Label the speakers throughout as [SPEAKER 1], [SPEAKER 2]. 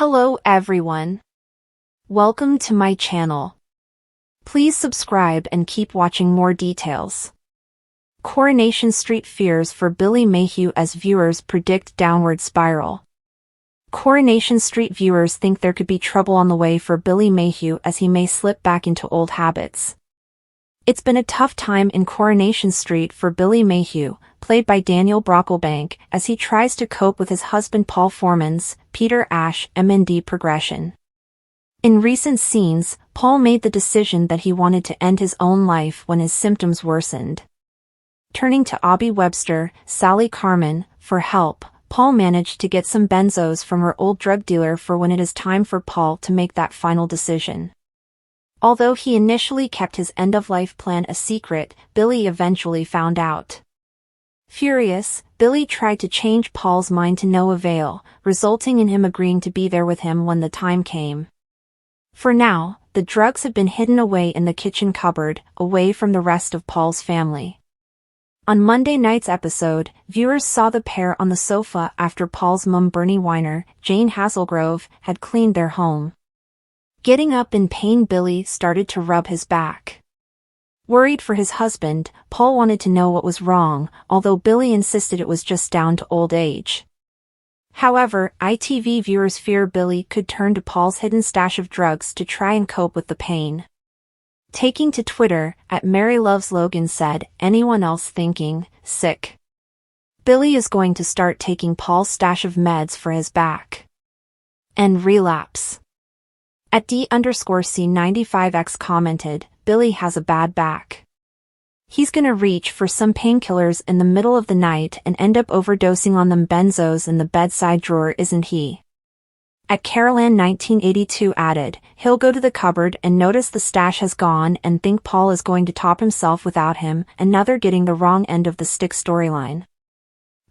[SPEAKER 1] Hello everyone. Welcome to my channel. Please subscribe and keep watching more details. Coronation Street fears for Billy Mayhew as viewers predict downward spiral. Coronation Street viewers think there could be trouble on the way for Billy Mayhew as he may slip back into old habits. It's been a tough time in Coronation Street for Billy Mayhew, played by Daniel Brocklebank, as he tries to cope with his husband Paul Foreman's, Peter Ash, MND progression. In recent scenes, Paul made the decision that he wanted to end his own life when his symptoms worsened. Turning to Abby Webster, Sally Carmen, for help, Paul managed to get some benzos from her old drug dealer for when it is time for Paul to make that final decision. Although he initially kept his end-of-life plan a secret, Billy eventually found out. Furious, Billy tried to change Paul's mind to no avail, resulting in him agreeing to be there with him when the time came. For now, the drugs have been hidden away in the kitchen cupboard, away from the rest of Paul's family. On Monday night's episode, viewers saw the pair on the sofa after Paul's mum Bernie Weiner, Jane Hazelgrove, had cleaned their home. Getting up in pain, Billy started to rub his back. Worried for his husband, Paul wanted to know what was wrong, although Billy insisted it was just down to old age. However, ITV viewers fear Billy could turn to Paul's hidden stash of drugs to try and cope with the pain. Taking to Twitter, @MaryLovesLogan said, "Anyone else thinking, sick? Billy is going to start taking Paul's stash of meds for his back. And relapse." @D_C95X commented, "Billy has a bad back. He's gonna reach for some painkillers in the middle of the night and end up overdosing on them benzos in the bedside drawer, isn't he?" @Carolan1982 added, "He'll go to the cupboard and notice the stash has gone and think Paul is going to top himself without him, another getting the wrong end of the stick storyline."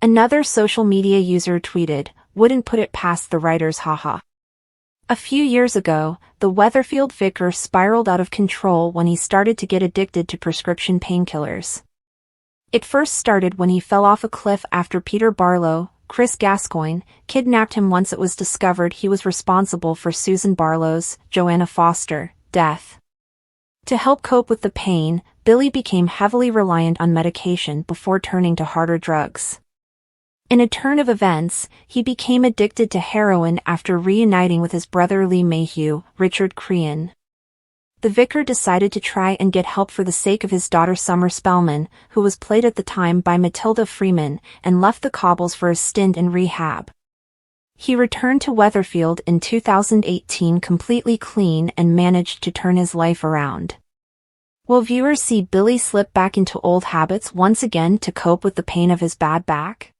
[SPEAKER 1] Another social media user tweeted, "Wouldn't put it past the writers, haha." A few years ago, the Weatherfield vicar spiraled out of control when he started to get addicted to prescription painkillers. It first started when he fell off a cliff after Peter Barlow, Chris Gascoigne, kidnapped him once it was discovered he was responsible for Susan Barlow's, Joanna Foster, death. To help cope with the pain, Billy became heavily reliant on medication before turning to harder drugs. In a turn of events, he became addicted to heroin after reuniting with his brother Lee Mayhew, Richard Crean. The vicar decided to try and get help for the sake of his daughter Summer Spellman, who was played at the time by Matilda Freeman, and left the cobbles for a stint in rehab. He returned to Weatherfield in 2018 completely clean and managed to turn his life around. Will viewers see Billy slip back into old habits once again to cope with the pain of his bad back?